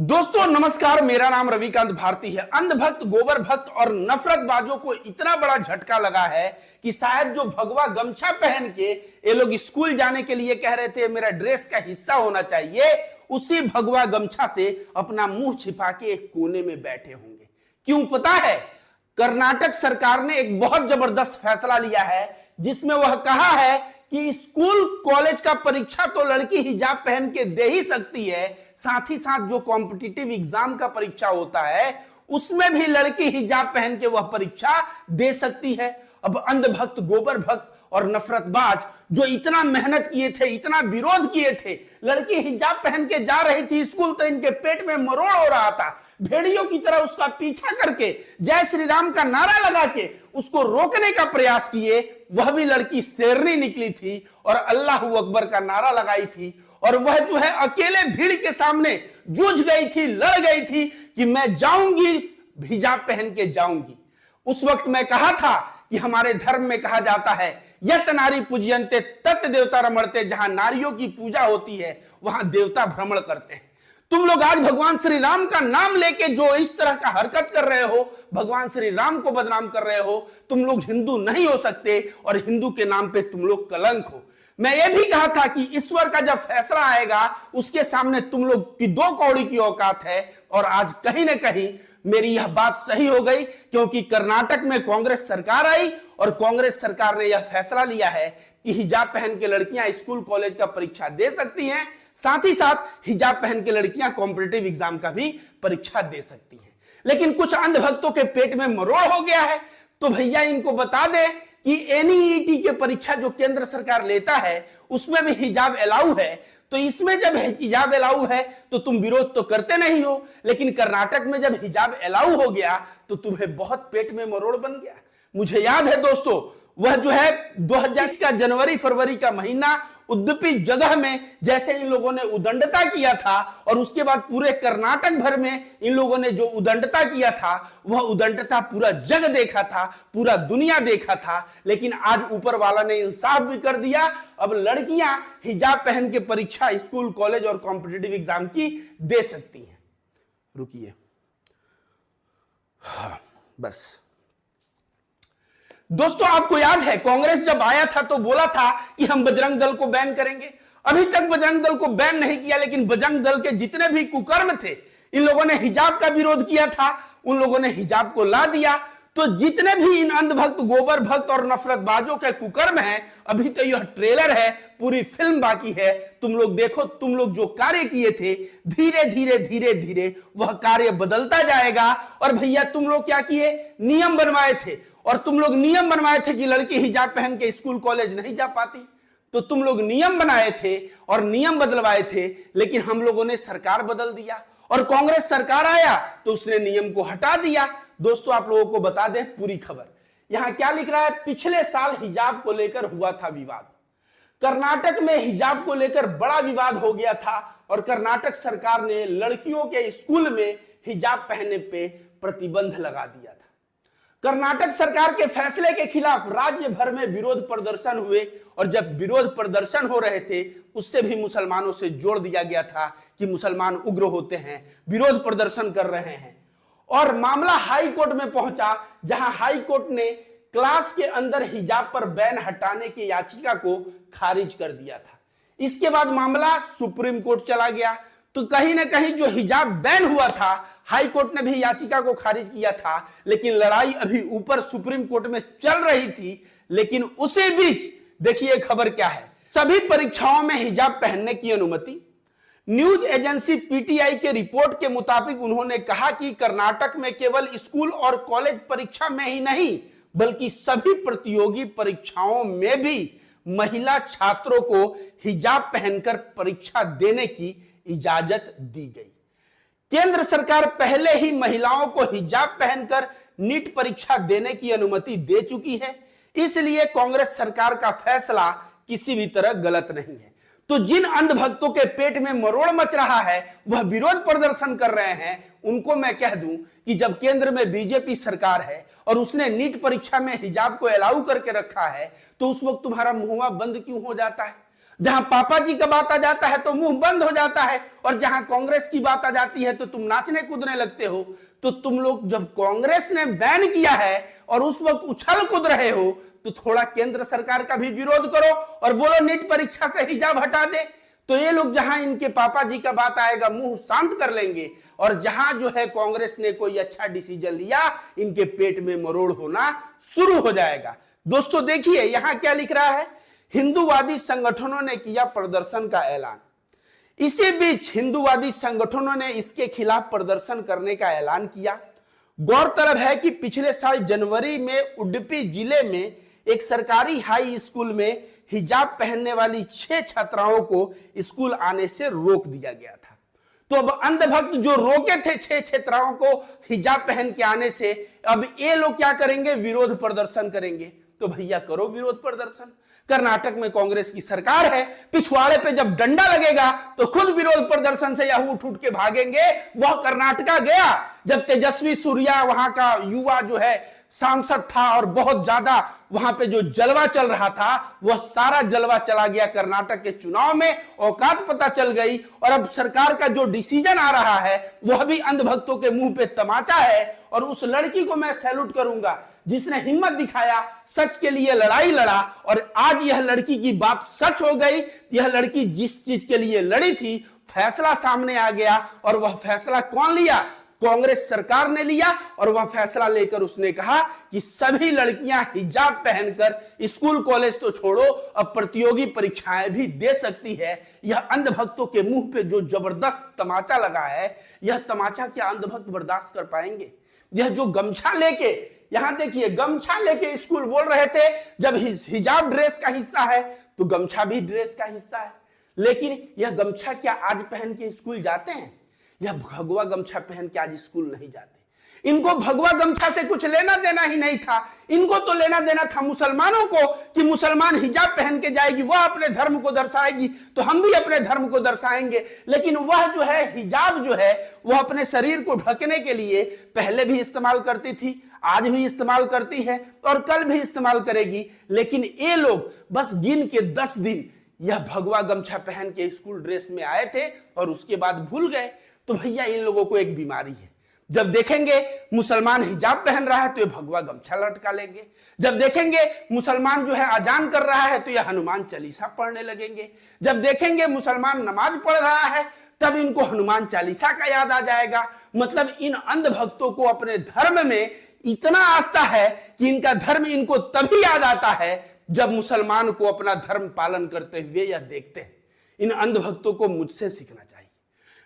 दोस्तों नमस्कार, मेरा नाम रविकांत भारती है। अंधभक्त, गोबर भक्त और नफरतबाजों को इतना बड़ा झटका लगा है कि शायद जो भगवा गमछा पहन के ये लोग स्कूल जाने के लिए कह रहे थे मेरा ड्रेस का हिस्सा होना चाहिए, उसी भगवा गमछा से अपना मुंह छिपा के एक कोने में बैठे होंगे। क्यों पता है? कर्नाटक सरकार ने एक बहुत जबरदस्त फैसला लिया है जिसमें वह कहा है कि स्कूल कॉलेज का परीक्षा तो लड़की हिजाब पहन के दे ही सकती है, साथ ही साथ जो कॉम्पिटिटिव एग्जाम का परीक्षा होता है उसमें भी लड़की हिजाब पहन के वह परीक्षा दे सकती है। अब अंधभक्त, गोबर भक्त और नफरतबाज जो इतना मेहनत किए थे, इतना विरोध किए थे, लड़की हिजाब पहन के जा रही थी स्कूल तो इनके पेट में मरोड़ हो रहा था। भेड़ियों की तरह उसका पीछा करके जय श्री राम का नारा लगा के उसको रोकने का प्रयास किए। वह भी लड़की शेरनी निकली थी और अल्लाहू अकबर का नारा लगाई थी और वह जो है अकेले भीड़ के सामने जूझ गई थी, लड़ गई थी कि मैं जाऊंगी, हिजाब पहन के जाऊंगी। उस वक्त मैं कहा था कि हमारे धर्म में कहा जाता है यत नारी पूजयन्ते तत् देवता रमणते, जहां नारियों की पूजा होती है वहां देवता भ्रमण करते हैं। तुम लोग आज भगवान श्री राम का नाम लेके जो इस तरह का हरकत कर रहे हो, भगवान श्री राम को बदनाम कर रहे हो, तुम लोग हिंदू नहीं हो सकते और हिंदू के नाम पे तुम लोग कलंक हो। मैं ये भी कहा था कि ईश्वर का जब फैसला आएगा उसके सामने तुम लोग की दो कौड़ी की औकात है, और आज कहीं ना कहीं मेरी यह बात सही हो गई क्योंकि कर्नाटक में कांग्रेस सरकार आई और कांग्रेस सरकार ने यह फैसला लिया है कि हिजाब पहन के लड़कियां स्कूल कॉलेज का परीक्षा दे सकती हैं, साथ ही साथ हिजाब पहन के लड़कियां कॉम्पिटिटिव एग्जाम का भी परीक्षा दे सकती हैं। लेकिन कुछ अंधभक्तों के पेट में मरोड़ हो गया है, तो भैया इनको बता दे कि एनईईटी के परीक्षा जो केंद्र सरकार लेता है उसमें भी हिजाब अलाउ है, तो इसमें जब हिजाब अलाउ है तो तुम विरोध तो करते नहीं हो, लेकिन कर्नाटक में जब हिजाब अलाउ हो गया तो तुम्हें बहुत पेट में मरोड़ बन गया। मुझे याद है दोस्तों, वह जो है 2020 का जनवरी फरवरी का महीना उडुपी जगह में जैसे इन लोगों ने उदंडता किया था और उसके बाद पूरे कर्नाटक भर में इन लोगों ने जो उदंडता किया था वह उदंडता पूरा जग देखा था, पूरा दुनिया देखा था। लेकिन आज ऊपर वाला ने इंसाफ भी कर दिया, अब लड़कियां हिजाब पहन के परीक्षा स्कूल कॉलेज और कॉम्पिटिटिव एग्जाम की दे सकती हैं। रुकिए, बस दोस्तों, आपको याद है कांग्रेस जब आया था तो बोला था कि हम बजरंग दल को बैन करेंगे। अभी तक बजरंग दल को बैन नहीं किया, लेकिन बजरंग दल के जितने भी कुकर्म थे, इन लोगों ने हिजाब का विरोध किया था, उन लोगों ने हिजाब को ला दिया। तो जितने भी इन अंधभक्त, गोबर भक्त और नफरतबाजों के कुकर्म हैं, अभी तो यह ट्रेलर है, पूरी फिल्म बाकी है। तुम लोग देखो, तुम लोग जो कार्य किए थे धीरे धीरे धीरे धीरे वह कार्य बदलता जाएगा। और भैया तुम लोग क्या किए? नियम बनवाए थे, और तुम लोग नियम बनवाए थे कि लड़की हिजाब पहन के स्कूल कॉलेज नहीं जा पाती, तो तुम लोग नियम बनाए थे और नियम बदलवाए थे, लेकिन हम लोगों ने सरकार बदल दिया और कांग्रेस सरकार आया तो उसने नियम को हटा दिया। दोस्तों आप लोगों को बता दें पूरी खबर, यहां क्या लिख रहा है। पिछले साल हिजाब को लेकर हुआ था विवाद, कर्नाटक में हिजाब को लेकर बड़ा विवाद हो गया था और कर्नाटक सरकार ने लड़कियों के स्कूल में हिजाब पहनने पे प्रतिबंध लगा दिया था। कर्नाटक सरकार के फैसले के खिलाफ राज्य भर में विरोध प्रदर्शन हुए और जब विरोध प्रदर्शन हो रहे थे उससे भी मुसलमानों से जोड़ दिया गया था कि मुसलमान उग्र होते हैं, विरोध प्रदर्शन कर रहे हैं, और मामला हाई कोर्ट में पहुंचा, जहां हाई कोर्ट ने क्लास के अंदर हिजाब पर बैन हटाने की याचिका को खारिज कर दिया था। इसके बाद मामला सुप्रीम कोर्ट चला गया, तो कहीं ना कहीं जो हिजाब बैन हुआ था हाई कोर्ट ने भी याचिका को खारिज किया था, लेकिन लड़ाई अभी ऊपर सुप्रीम कोर्ट में चल रही थी। लेकिन उसी बीच देखिए खबर क्या है, सभी परीक्षाओं में हिजाब पहनने की अनुमति। न्यूज एजेंसी पीटीआई के रिपोर्ट के मुताबिक उन्होंने कहा कि कर्नाटक में केवल स्कूल और कॉलेज परीक्षा में ही नहीं बल्कि सभी प्रतियोगी परीक्षाओं में भी महिला छात्रों को हिजाब पहनकर परीक्षा देने की इजाजत दी गई। केंद्र सरकार पहले ही महिलाओं को हिजाब पहनकर नीट परीक्षा देने की अनुमति दे चुकी है, इसलिए कांग्रेस सरकार का फैसला किसी भी तरह गलत नहीं है। तो जिन अंधभक्तों के पेट में मरोड़ मच रहा है, वह विरोध प्रदर्शन कर रहे हैं, उनको मैं कह दूं कि जब केंद्र में बीजेपी सरकार है और उसने नीट परीक्षा में हिजाब को अलाउ करके रखा है, तो उस वक्त तुम्हारा मुंह बंद क्यों हो जाता है? जहां पापा जी का बात आ जाता है तो मुंह बंद हो जाता है, और जहां कांग्रेस की बात आ जाती है तो तुम नाचने कूदने लगते हो। तो तुम लोग जब कांग्रेस ने बैन किया है और उस वक्त उछल कूद रहे हो, तो थोड़ा केंद्र सरकार का भी विरोध करो और बोलो नीट परीक्षा से हिजाब हटा दे। तो ये लोग जहां इनके पापा जी का बात आएगा मुंह शांत कर लेंगे, और जहां जो है कांग्रेस ने कोई अच्छा डिसीजन लिया, इनके पेट में मरोड़ होना शुरू हो जाएगा। दोस्तों देखिए यहां क्या लिख रहा है, हिंदूवादी संगठनों ने किया प्रदर्शन का ऐलान। इसी बीच हिंदूवादी संगठनों ने इसके खिलाफ प्रदर्शन करने का ऐलान किया। गौरतलब है कि पिछले साल जनवरी में उडुपी जिले में एक सरकारी हाई स्कूल में हिजाब पहनने वाली 6 छात्राओं को स्कूल आने से रोक दिया गया था। तो अब अंधभक्त जो रोके थे 6 छात्राओं को हिजाब पहन के आने से, अब ये लोग क्या करेंगे, विरोध प्रदर्शन करेंगे। तो भैया करो विरोध प्रदर्शन। कर्नाटक में कांग्रेस की सरकार है, पिछवाड़े पे जब डंडा लगेगा तो खुद विरोध प्रदर्शन से यह उठ के भागेंगे। वह कर्नाटका गया जब तेजस्वी सूर्या वहां का युवा जो है सांसद था, और बहुत ज्यादा वहां पे जो जलवा चल रहा था, वह सारा जलवा चला गया कर्नाटक के चुनाव में, औकात पता चल गई। और अब सरकार का जो डिसीजन आ रहा है वह भी अंधभक्तों के मुंह पे तमाचा है। और उस लड़की को मैं सैल्यूट करूंगा जिसने हिम्मत दिखाया, सच के लिए लड़ाई लड़ा, और आज यह लड़की की बात सच हो गई। यह लड़की जिस चीज के लिए लड़ी थी, फैसला सामने आ गया, और वह फैसला कौन लिया, कांग्रेस सरकार ने लिया। और वह फैसला लेकर उसने कहा कि सभी लड़कियां हिजाब पहनकर स्कूल कॉलेज तो छोड़ो, अब प्रतियोगी परीक्षाएं भी दे सकती है। यह अंधभक्तों के मुंह पे जो जबरदस्त तमाचा लगा है, यह तमाचा क्या अंधभक्त बर्दाश्त कर पाएंगे? यह जो गमछा लेके, यहां देखिए गमछा लेके स्कूल बोल रहे थे, जब हिजाब ड्रेस का हिस्सा है तो गमछा भी ड्रेस का हिस्सा है। लेकिन यह गमछा क्या आज पहन के स्कूल जाते हैं? यह भगवा गमछा पहन के आज स्कूल नहीं जाते। इनको भगवा गमछा से कुछ लेना देना ही नहीं था। इनको तो लेना देना था मुसलमानों को, कि मुसलमान हिजाब पहन के जाएगी, वह अपने धर्म को दर्शाएगी, तो हम भी अपने धर्म को दर्शाएंगे। लेकिन वह जो है हिजाब जो है, वह अपने शरीर को ढकने के लिए पहले भी इस्तेमाल करती थी, आज भी इस्तेमाल करती है, और कल भी इस्तेमाल करेगी। लेकिन ये लोग बस गिन के 10 दिन यह भगवा गमछा पहन के स्कूल ड्रेस में आए थे और उसके बाद भूल गए। तो भैया इन लोगों को एक बीमारी है, जब देखेंगे मुसलमान हिजाब पहन रहा है तो ये भगवा गमछा लटका लेंगे, जब देखेंगे मुसलमान जो है अजान कर रहा है तो ये हनुमान चालीसा पढ़ने लगेंगे, जब देखेंगे मुसलमान नमाज पढ़ रहा है तब इनको हनुमान चालीसा का याद आ जाएगा। मतलब इन अंधभक्तों को अपने धर्म में इतना आस्था है कि इनका धर्म इनको तभी याद आता है जब मुसलमान को अपना धर्म पालन करते हुए यह देखते हैं। इन अंधभक्तों को मुझसे सीखना चाहिए।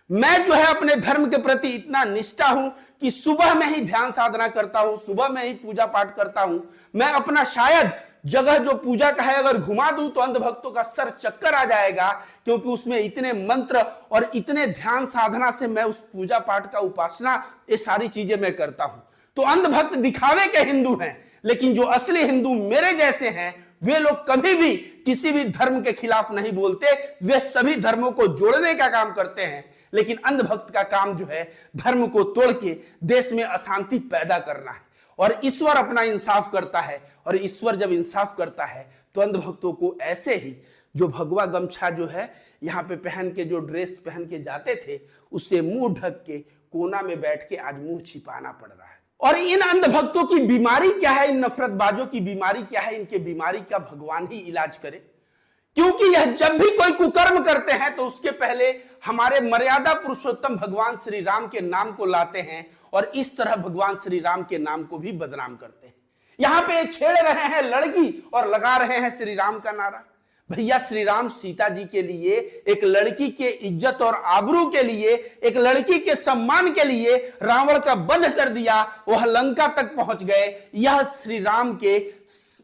मैं जो है अपने धर्म के प्रति इतना निष्ठा हूं कि सुबह में ही ध्यान साधना करता हूं, सुबह में ही पूजा पाठ करता हूं। मैं अपना शायद जगह जो पूजा का है अगर घुमा दूं तो अंधभक्तों का सर चक्कर आ जाएगा, क्योंकि उसमें इतने मंत्र और इतने ध्यान साधना से मैं उस पूजा पाठ का उपासना, ये सारी चीजें मैं करता हूं। तो अंधभक्त दिखावे के हिंदू हैं, लेकिन जो असली हिंदू मेरे जैसे हैं वे लोग कभी भी किसी भी धर्म के खिलाफ नहीं बोलते, वे सभी धर्मों को जोड़ने का काम करते हैं। लेकिन अंधभक्त का काम जो है धर्म को तोड़ के देश में अशांति पैदा करना है, और ईश्वर अपना इंसाफ करता है। और ईश्वर जब इंसाफ करता है तो अंधभक्तों को ऐसे ही जो भगवा गमछा जो है यहाँ पे पहन के, जो ड्रेस पहन के जाते थे, उससे मुंह ढक के कोना में बैठ के आज मुंह छिपाना पड़ रहा है। और इन अंधभक्तों की बीमारी क्या है, इन नफरतबाजों की बीमारी क्या है, इनके बीमारी का भगवान ही इलाज करे। क्योंकि यह जब भी कोई कुकर्म करते हैं तो उसके पहले हमारे मर्यादा पुरुषोत्तम भगवान श्री राम के नाम को लाते हैं, और इस तरह भगवान श्री राम के नाम को भी बदनाम करते हैं। यहां पे छेड़ रहे हैं लड़की और लगा रहे हैं श्री राम का नारा। भैया श्री राम सीता जी के लिए, एक लड़की के इज्जत और आबरू के लिए, एक लड़की के सम्मान के लिए रावण का वध कर दिया, वह लंका तक पहुंच गए। यह श्री राम के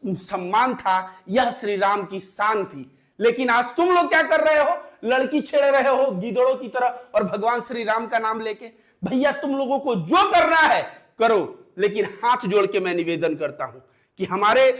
सम्मान था, यह श्री राम की शान थी। लेकिन आज तुम लोग क्या कर रहे हो, लड़की छेड़ रहे हो गीदड़ों की तरह और भगवान श्री राम का नाम लेके। भैया तुम लोगों को जो करना है करो, लेकिन हाथ जोड़ के मैं निवेदन करता हूं कि हमारे